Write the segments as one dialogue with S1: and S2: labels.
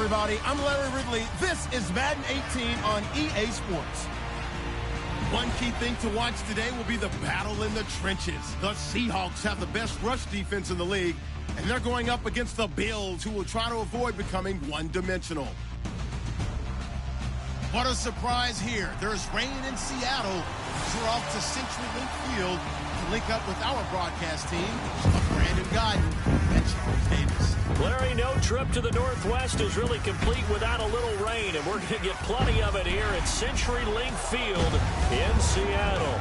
S1: everybody. I'm Larry Ridley. This is Madden 18 on EA Sports. One key thing to watch today will be the battle in the trenches. The Seahawks have the best rush defense in the league, and they're going up against the Bills, who will try to avoid becoming one-dimensional. What a surprise here. There's rain in Seattle. We're off to CenturyLink Field to link up with our broadcast team of Brandon Guyton and Charles Davis.
S2: Larry, no trip to the Northwest is really complete without a little rain, and we're going to get plenty of it here at CenturyLink Field in Seattle.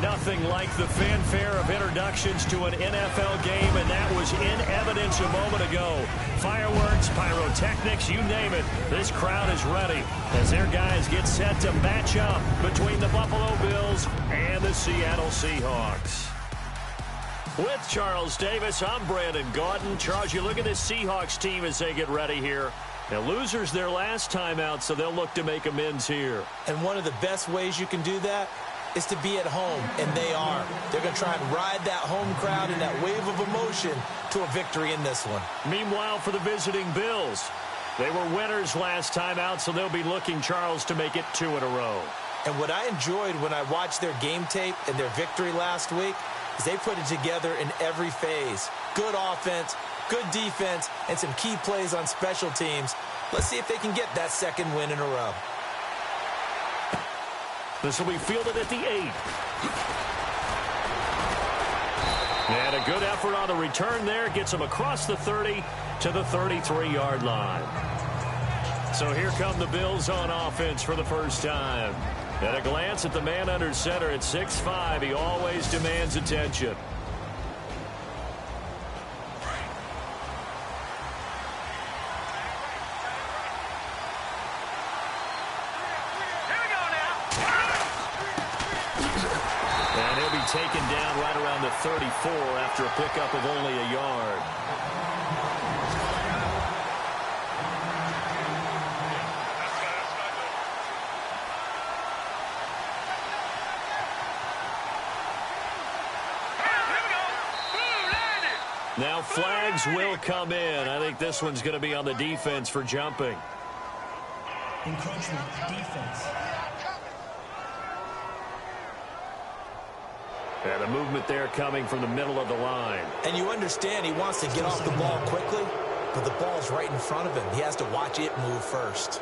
S2: Nothing like the fanfare of introductions to an NFL game, and that was in evidence a moment ago. Fireworks, pyrotechnics, you name it. This crowd is ready as their guys get set to match up between the Buffalo Bills and the Seattle Seahawks. With Charles Davis, I'm Brandon Guyton. Charles, you look at this Seahawks team as they get ready here. Now, losers their last time out, so they'll look to make amends here.
S3: And one of the best ways you can do that is to be at home, and they are. They're going to try and ride that home crowd and that wave of emotion to a victory in this one.
S2: Meanwhile, for the visiting Bills, they were winners last time out, so they'll be looking, Charles, to make it 2 in a row.
S3: And what I enjoyed when I watched their game tape and their victory last week is they put it together in every phase. Good offense, good defense, and some key plays on special teams. Let's see if they can get that second win in a row.
S2: This will be fielded at the 8. And a good effort on the return there. Gets him across the 30 to the 33-yard line. So here come the Bills on offense for the first time. At a glance at the man under center at 6'5", he always demands attention. Taken down right around the 34 after a pickup of only a yard. Now flags will come in. I think this one's going to be on the defense for jumping.
S4: Encroachment defense.
S2: And a movement there coming from the middle of the line.
S3: And you understand he wants to get off the ball quickly, but the ball's right in front of him. He has to watch it move first.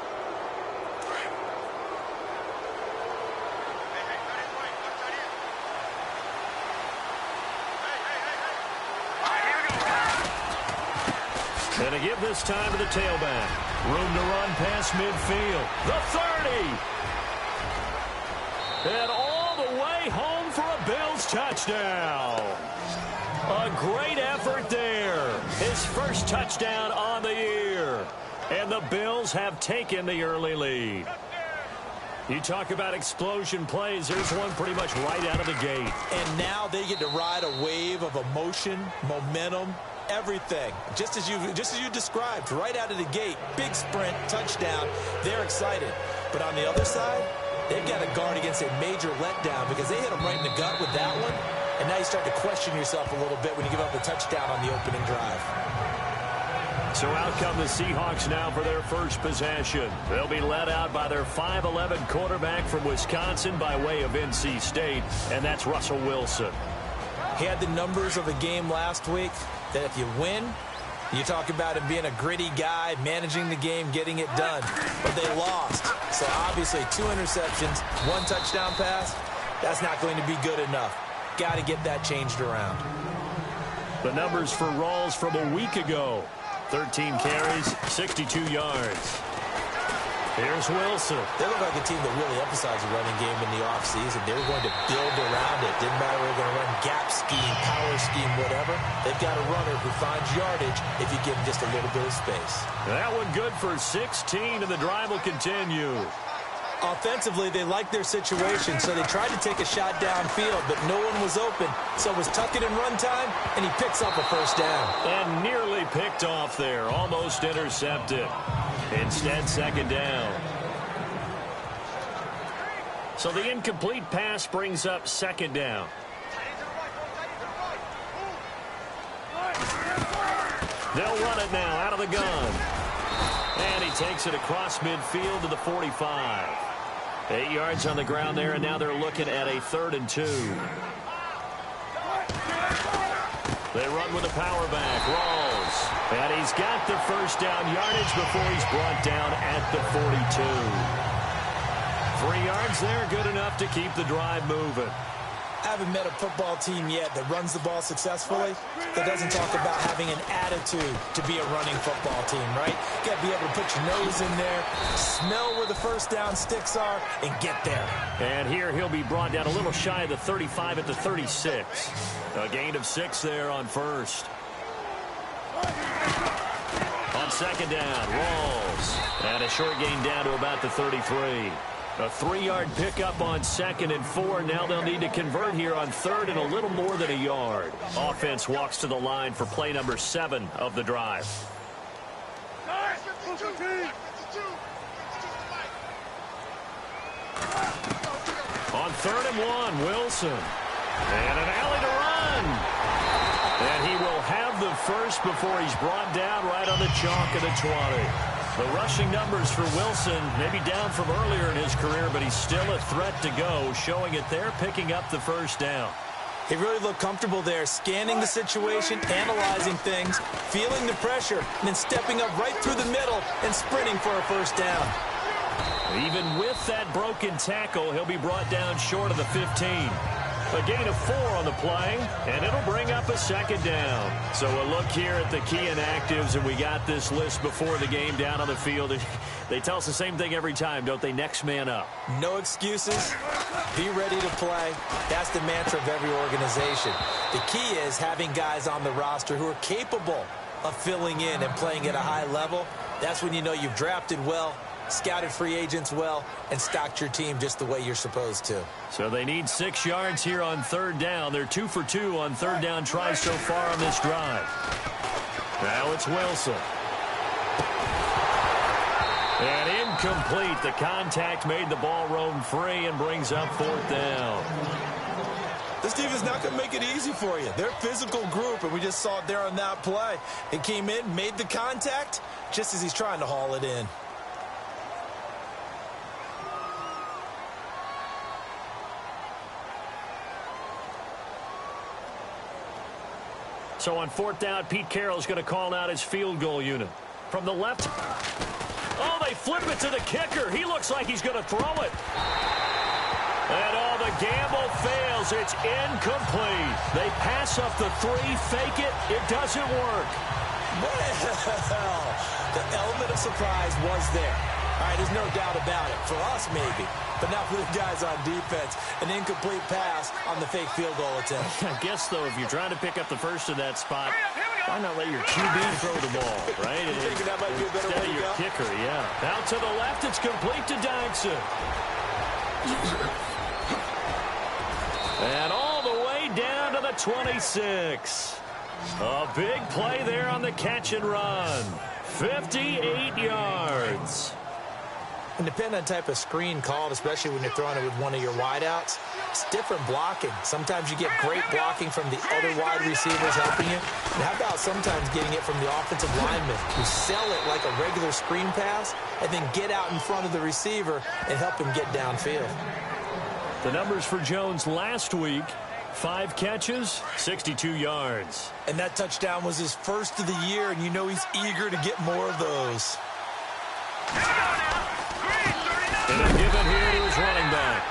S2: And to give this time to the tailback. Room to run past midfield. The 30. And all the way home for a Bills touchdown. A great effort there. His first touchdown on the year. And the Bills have taken the early lead. You talk about explosion plays. There's one pretty much right out of the gate.
S3: And now they get to ride a wave of emotion, momentum, everything. Just as you described, right out of the gate. Big sprint, touchdown. They're excited. But on the other side, they've got to guard against a major letdown because they hit them right in the gut with that one. And now you start to question yourself a little bit when you give up a touchdown on the opening drive.
S2: So out come the Seahawks now for their first possession. They'll be led out by their 5'11" quarterback from Wisconsin by way of NC State, and that's Russell Wilson.
S3: He had the numbers of a game last week that if you win, you talk about him being a gritty guy, managing the game, getting it done. But they lost. So obviously 2 interceptions, 1 touchdown pass, that's not going to be good enough. Got to get that changed around.
S2: The numbers for Rawls from a week ago. 13 carries, 62 yards. Here's Wilson.
S3: They look like a team that really emphasized the running game in the offseason. They were going to build around it. Didn't matter if they were going to run gap scheme, power scheme, whatever. They've got a runner who finds yardage if you give him just a little bit of space.
S2: That one good for 16, and the drive will continue.
S3: Offensively, they liked their situation, so they tried to take a shot downfield, but no one was open. So it was tuck it and run time, and he picks up a first down.
S2: And nearly picked off there, almost intercepted. Instead, second down. So the incomplete pass brings up second down. They'll run it now out of the gun. And he takes it across midfield to the 45. 8 yards on the ground there, and now they're looking at a 3rd and 2. They run with a power back. Rawls. And he's got the first down yardage before he's brought down at the 42. 3 yards there, good enough to keep the drive moving.
S3: I haven't met a football team yet that runs the ball successfully that doesn't talk about having an attitude to be a running football team, right? You got to be able to put your nose in there, smell where the first down sticks are, and get there.
S2: And here he'll be brought down a little shy of the 35 at the 36. A gain of 6 there on first. On second down, Rawls. And a short gain down to about the 33. A 3-yard pickup on 2nd and 4. Now they'll need to convert here on 3rd and a little more than a yard. Offense walks to the line for play number 7 of the drive. On 3rd and 1, Wilson. And an alley to run. And he will have the first before he's brought down right on the chalk of the 20. The rushing numbers for Wilson maybe down from earlier in his career, but he's still a threat to go, showing it there, picking up the first down.
S3: He really looked comfortable there, scanning the situation, analyzing things, feeling the pressure, and then stepping up right through the middle and sprinting for a first down.
S2: Even with that broken tackle, he'll be brought down short of the 15. A gain of 4 on the play, and it'll bring up a 2nd down. So a look here at the key inactives, and we got this list before the game down on the field. They tell us the same thing every time, don't they? Next man up.
S3: No excuses. Be ready to play. That's the mantra of every organization. The key is having guys on the roster who are capable of filling in and playing at a high level. That's when you know you've drafted well, scouted free agents well, and stocked your team just the way you're supposed to.
S2: So they need 6 yards here on 3rd down. They're 2 for 2 on 3rd down tries so far on this drive. Now it's Wilson. And incomplete. The contact made the ball roam free and brings up 4th down.
S3: This team is not going to make it easy for you. They're a physical group, and we just saw it there on that play. It came in, made the contact, just as he's trying to haul it in.
S2: So on 4th down, Pete Carroll's going to call out his field goal unit. From the left. Oh, they flip it to the kicker. He looks like he's going to throw it. And the gamble fails. It's incomplete. They pass up the 3, fake it. It doesn't work.
S3: Well, the element of surprise was there. All right, there's no doubt about it. For us, maybe. But not for the guys on defense. An incomplete pass on the fake field goal attempt.
S2: I guess, though, if you're trying to pick up the first in that spot, why not let your QB throw the ball, right?
S3: You think that might be a better way to
S2: your
S3: go?
S2: Kicker, yeah. Out to the left, it's complete to Dodson. And all the way down to the 26. A big play there on the catch and run. 58 yards.
S3: And depending on the type of screen called, especially when you're throwing it with one of your wideouts, it's different blocking. Sometimes you get great blocking from the other wide receivers helping you. And how about sometimes getting it from the offensive lineman who sell it like a regular screen pass and then get out in front of the receiver and help him get downfield.
S2: The numbers for Jones last week, 5 catches, 62 yards.
S3: And that touchdown was his first of the year, and you know he's eager to get more of those.
S2: And a give it here to his running back.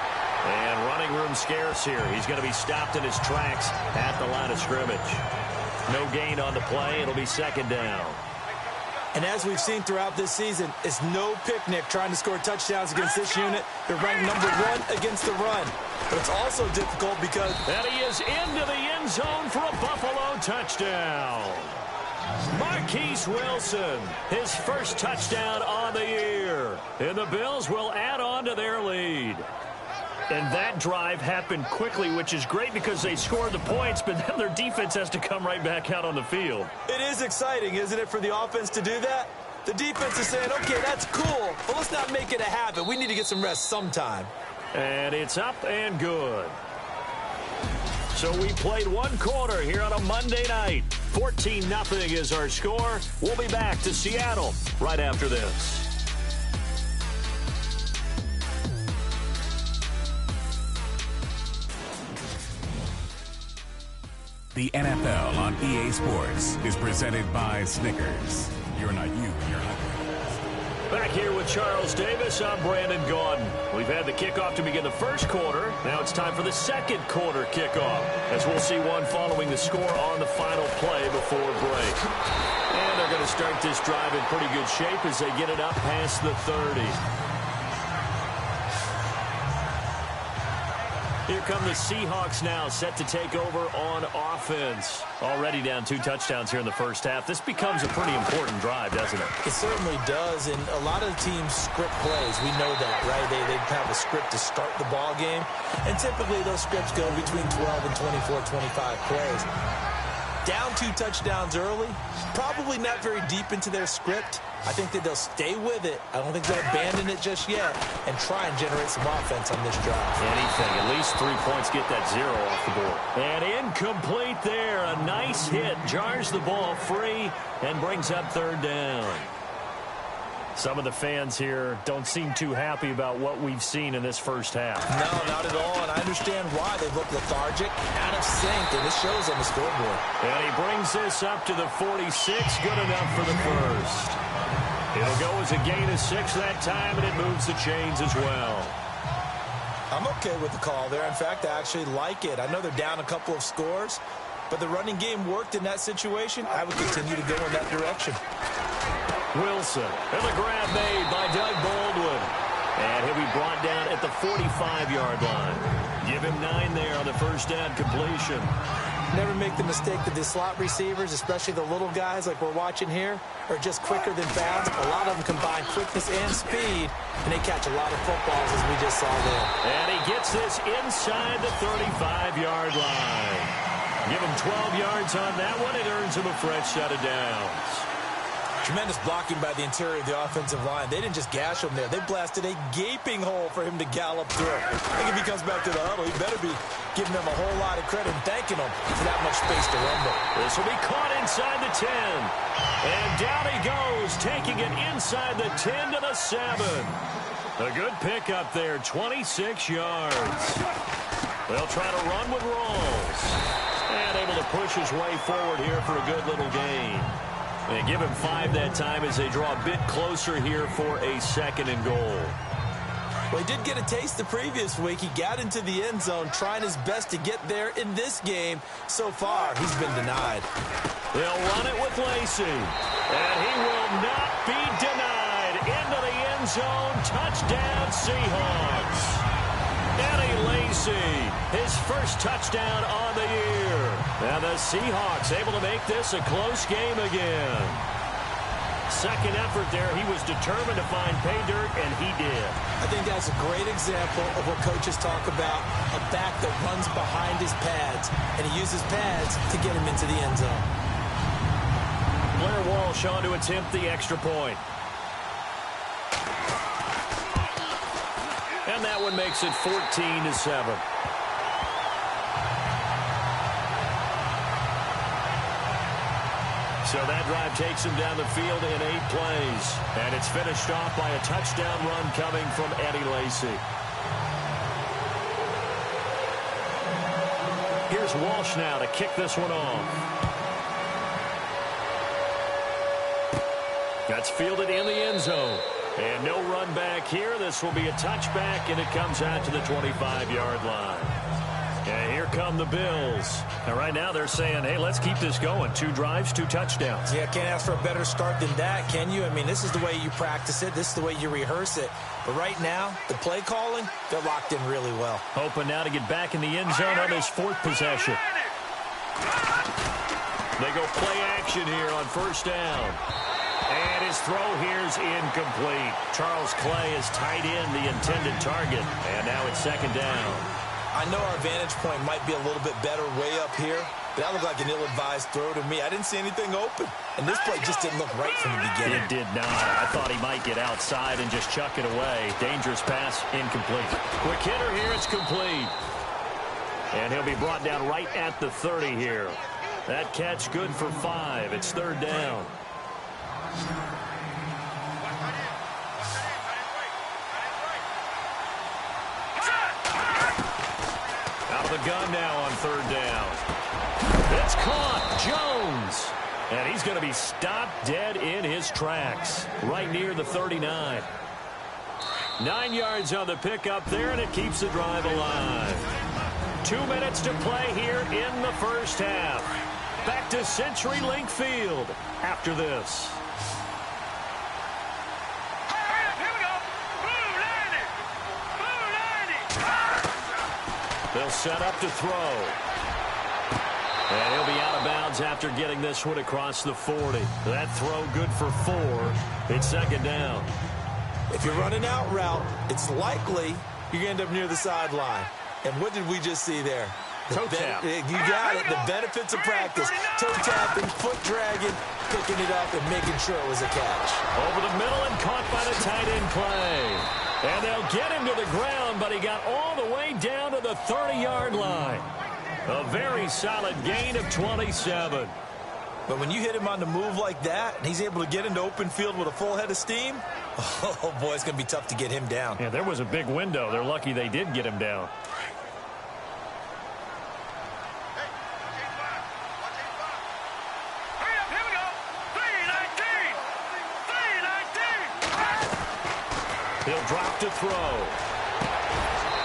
S2: And running room scarce here. He's going to be stopped in his tracks at the line of scrimmage. No gain on the play. It'll be 2nd down.
S3: And as we've seen throughout this season, it's no picnic trying to score touchdowns against this unit. They're ranked number 1 against the run. But it's also difficult because...
S2: And he is into the end zone for a Buffalo touchdown. Marquise Wilson, his first touchdown on the year. And the Bills will add on to their lead. And that drive happened quickly, which is great because they scored the points, but then their defense has to come right back out on the field.
S3: It is exciting, isn't it, for the offense to do that? The defense is saying, okay, that's cool, but let's not make it a habit. We need to get some rest sometime.
S2: And it's up and good. So we played 1 quarter here on a Monday night. 14-0 is our score. We'll be back to Seattle right after this.
S4: The NFL on EA Sports is presented by Snickers. You're not you, you're hungry.
S2: Back here with Charles Davis, I'm Brandon Gaudin. We've had the kickoff to begin the first quarter. Now it's time for the second quarter kickoff, as we'll see one following the score on the final play before break. And they're going to start this drive in pretty good shape as they get it up past the 30. Here come the Seahawks now, set to take over on offense. Already down 2 touchdowns here in the first half. This becomes a pretty important drive, doesn't it?
S3: It certainly does, and a lot of teams script plays. We know that, right? They have a script to start the ball game, and typically those scripts go between 12 and 24, 25 plays. Down 2 touchdowns early, probably not very deep into their script. I think that they'll stay with it. I don't think they'll abandon it just yet and try and generate some offense on this drive.
S2: Anything. At least 3 points, get that 0 off the board. And incomplete there. A nice hit. Jars the ball free and brings up 3rd down. Some of the fans here don't seem too happy about what we've seen in this first half.
S3: No, not at all, and I understand why. They look lethargic, out of sync, and this shows on the scoreboard.
S2: And he brings this up to the 46. Good enough for the first. It'll go as a gain of 6 that time, and it moves the chains as well.
S3: I'm okay with the call there. In fact, I actually like it. I know they're down a couple of scores, but the running game worked in that situation. I would continue to go in that direction.
S2: Wilson, and the grab made by Doug Baldwin. And he'll be brought down at the 45-yard line. Give him 9 there on the first down completion.
S3: Never make the mistake that the slot receivers, especially the little guys like we're watching here, are just quicker than fast. A lot of them combine quickness and speed, and they catch a lot of footballs, as we just saw there.
S2: And he gets this inside the 35-yard line. Give him 12 yards on that one. It earns him a fresh set of downs.
S3: Tremendous blocking by the interior of the offensive line. They didn't just gash him there. They blasted a gaping hole for him to gallop through. I think if he comes back to the huddle, he better be giving them a whole lot of credit and thanking them for that much space to rumble.
S2: This will be caught inside the 10. And down he goes, taking it inside the 10 to the 7. A good pickup there, 26 yards. They'll try to run with Rawls. And able to push his way forward here for a good little gain. They give him 5 that time as they draw a bit closer here for a 2nd and goal.
S3: Well, he did get a taste the previous week. He got into the end zone trying his best to get there in this game. So far, he's been denied.
S2: They'll run it with Lacey. And he will not be denied. Into the end zone. Touchdown, Seahawks. Eddie Lacey, his first touchdown on the year. Now the Seahawks able to make this a close game again. Second effort there, he was determined to find pay dirt, and he did.
S3: I think that's a great example of what coaches talk about, a back that runs behind his pads, and he uses pads to get him into the end zone.
S2: Blair Walsh on to attempt the extra point. And that one makes it 14-7. So that drive takes him down the field in 8 plays. And it's finished off by a touchdown run coming from Eddie Lacey. Here's Walsh now to kick this one off. That's fielded in the end zone. And no run back here. This will be a touchback, and it comes out to the 25-yard line. And here come the Bills. And right now they're saying, hey, let's keep this going. 2 drives, 2 touchdowns.
S3: Yeah, can't ask for a better start than that, can you? I mean, this is the way you practice it. This is the way you rehearse it. But right now, the play calling, they're locked in really well.
S2: Hoping now to get back in the end zone on his 4th possession. They go play action here on first down. And his throw here is incomplete. Charles Clay has tied in the intended target. And now it's 2nd down.
S3: I know our vantage point might be a little bit better way up here, but that looked like an ill-advised throw to me. I didn't see anything open. And this play just didn't look right from the beginning.
S2: It did not. I thought he might get outside and just chuck it away. Dangerous pass, incomplete. Quick hitter here, it's complete. And he'll be brought down right at the 30 here. That catch good for 5. It's 3rd down. Out of the gun now on 3rd down. It's caught. Jones. And he's going to be stopped dead in his tracks right near the 39. 9 yards on the pickup there, and it keeps the drive alive. 2 minutes to play here in the first half. Back to CenturyLink Field after this. They'll set up to throw. And he'll be out of bounds after getting this one across the 40. That throw good for 4. It's 2nd down.
S3: If you're running out route, it's likely you're going to end up near the sideline. And what did we just see there?
S2: Toe tap.
S3: You got it. The benefits of practice. Toe tapping, foot dragging, picking it up, and making sure it was a catch.
S2: Over the middle and caught by the tight end play. And they'll get him to the ground, but he got all the way down to the 30-yard line. A very solid gain of 27.
S3: But when you hit him on the move like that, and he's able to get into open field with a full head of steam, oh, boy, it's going to be tough to get him down.
S2: Yeah, there was a big window. They're lucky they did get him down. He'll drop to throw.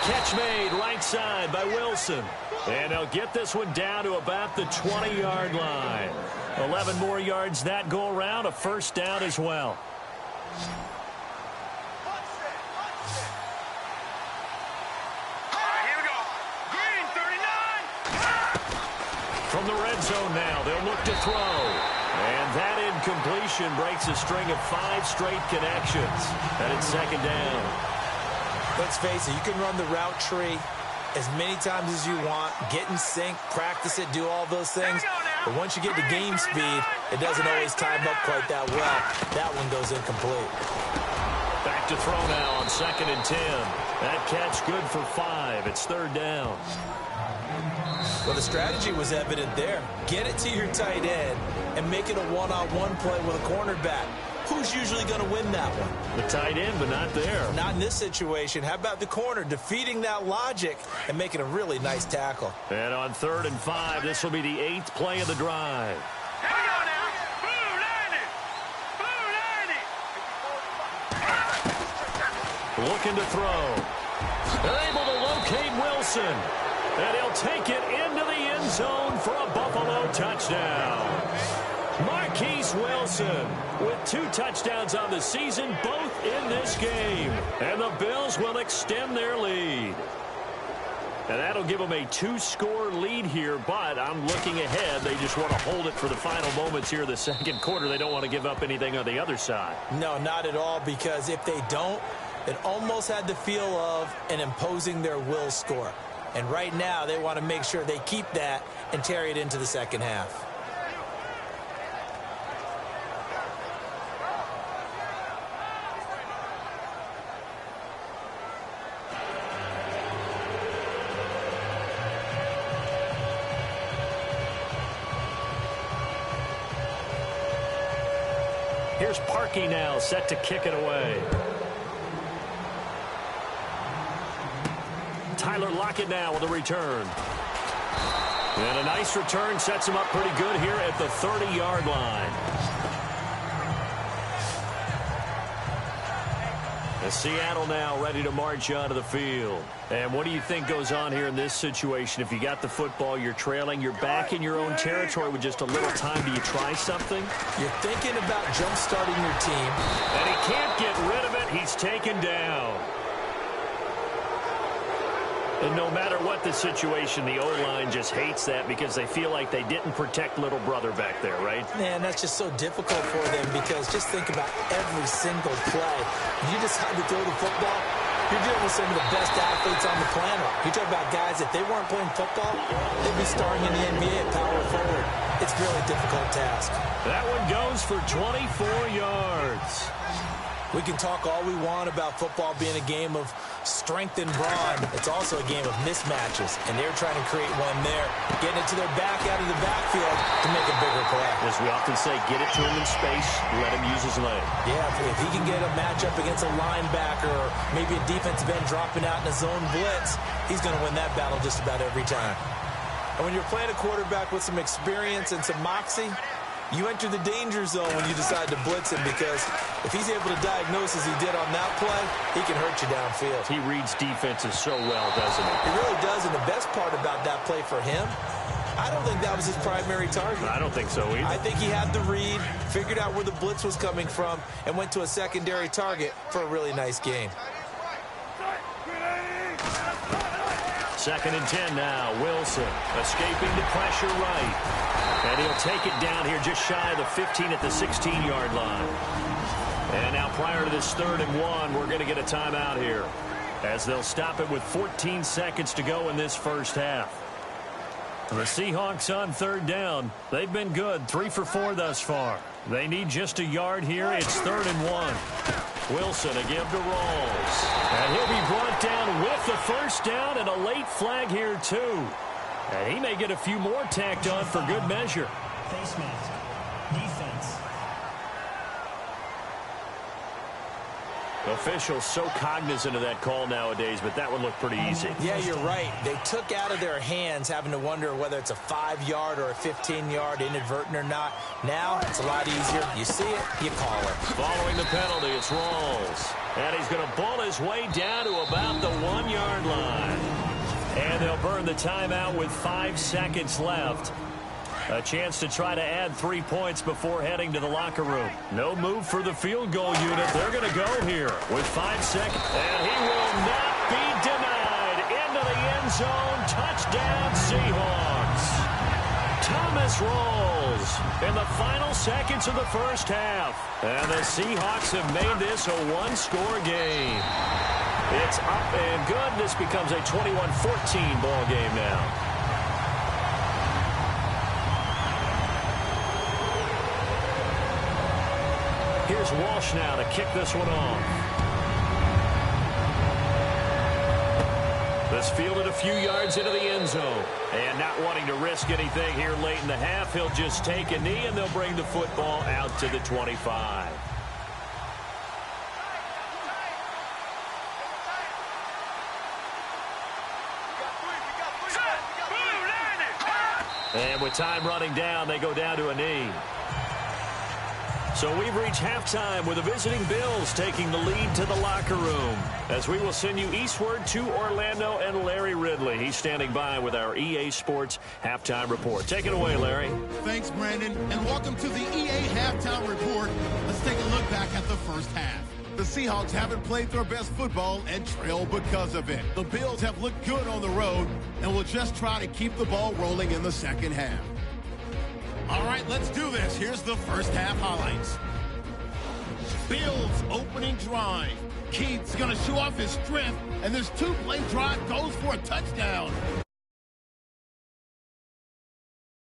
S2: Catch made right side by Wilson. And they'll get this one down to about the 20-yard line. 11 more yards that go around. A 1st down as well. From the red zone now, they'll look to throw. And that incompletion breaks a string of 5 straight connections. And it's 2nd down.
S3: Let's face it, you can run the route tree as many times as you want, get in sync, practice it, do all those things. But once you get to game speed, it doesn't always time up quite that well. That one goes incomplete.
S2: Back to throw now on 2nd and 10. That catch good for 5. It's 3rd down.
S3: Well, the strategy was evident there. Get it to your tight end and make it a one-on-one play with a cornerback. Who's usually going to win that one?
S2: The tight end, but not there.
S3: Not in this situation. How about the corner defeating that logic and making a really nice tackle?
S2: And on 3rd and 5, this will be the 8th play of the drive. Looking to throw. They're able to locate Wilson. And he'll take it into the end zone for a Buffalo touchdown. Marquise Wilson with 2 touchdowns on the season, both in this game. And the Bills will extend their lead. And that'll give them a 2-score lead here, but I'm looking ahead. They just want to hold it for the final moments here of the 2nd quarter. They don't want to give up anything on the other side.
S3: No, not at all, because if they don't, it almost had the feel of an imposing their will score. And right now, they want to make sure they keep that and carry it into the 2nd half.
S2: Here's Parkey now, set to kick it away. Tyler Lockett now with a return. And a nice return sets him up pretty good here at the 30-yard line. And Seattle now ready to march onto the field. And what do you think goes on here in this situation? If you got the football, you're trailing, you're back in your own territory with just a little time. Do you try something?
S3: You're thinking about jump-starting your team.
S2: And he can't get rid of it. He's taken down. And no matter what the situation, the O-line just hates that because they feel like they didn't protect little brother back there, right?
S3: Man, that's just so difficult for them because just think about every single play. You decide to throw the football, you're dealing with some of the best athletes on the planet. You talk about guys, if they weren't playing football, they'd be starring in the NBA at power forward. It's a really difficult task.
S2: That one goes for 24 yards.
S3: We can talk all we want about football being a game of strength and brawn. It's also a game of mismatches, and they're trying to create one there, getting it to their back out of the backfield to make a bigger play.
S2: As we often say, get it to him in space, let him use his leg.
S3: Yeah, if he can get a matchup against a linebacker or maybe a defensive end dropping out in a zone blitz, he's going to win that battle just about every time. And when you're playing a quarterback with some experience and some moxie, you enter the danger zone when you decide to blitz him, because if he's able to diagnose as he did on that play, he can hurt you downfield.
S2: He reads defenses so well, doesn't he?
S3: He really does, and the best part about that play for him, I don't think that was his primary target.
S2: I don't think so either.
S3: I think he had the read, figured out where the blitz was coming from, and went to a secondary target for a really nice gain.
S2: 2nd and 10 now. Wilson escaping the pressure right. And he'll take it down here just shy of the 15 at the 16-yard line. And now prior to this 3rd and 1, we're going to get a timeout here, as they'll stop it with 14 seconds to go in this first half. The Seahawks on 3rd down. They've been good, 3 for 4 thus far. They need just a yard here. It's 3rd and 1. Wilson a give to Rawls. And he'll be brought down with the first down, and a late flag here too. And he may get a few more tacked on for good measure.
S5: Face mask. Defense.
S2: Officials so cognizant of that call nowadays, but that would look pretty easy.
S3: Yeah, you're right. They took out of their hands having to wonder whether it's a 5-yard or a 15-yard, inadvertent or not. Now it's a lot easier. You see it, you call it.
S2: Following the penalty, it's Rawls. And he's going to bull his way down to about the 1-yard line. And they'll burn the timeout with 5 seconds left. A chance to try to add 3 points before heading to the locker room. No move for the field goal unit. They're going to go here with 5 seconds. And he will not be denied. Into the end zone. Touchdown, Seahawks. Thomas Rawls in the final seconds of the first half. And the Seahawks have made this a 1-score game. It's up and good. This becomes a 21-14 ball game now. Here's Walsh now to kick this one off. This fielded a few yards into the end zone. And not wanting to risk anything here late in the half, he'll just take a knee, and they'll bring the football out to the 25. And with time running down, they go down to a knee. So we've reached halftime with the visiting Bills taking the lead to the locker room, as we will send you eastward to Orlando and Larry Ridley. He's standing by with our EA Sports Halftime Report. Take it away, Larry.
S1: Thanks, Brandon, and welcome to the EA Halftime Report. Let's take a look back at the first half. The Seahawks haven't played their best football and trail because of it. The Bills have looked good on the road and will just try to keep the ball rolling in the second half. All right, let's do this. Here's the first half highlights. Bills opening drive. Keith's going to show off his strength, and this 2-play drive goes for a touchdown.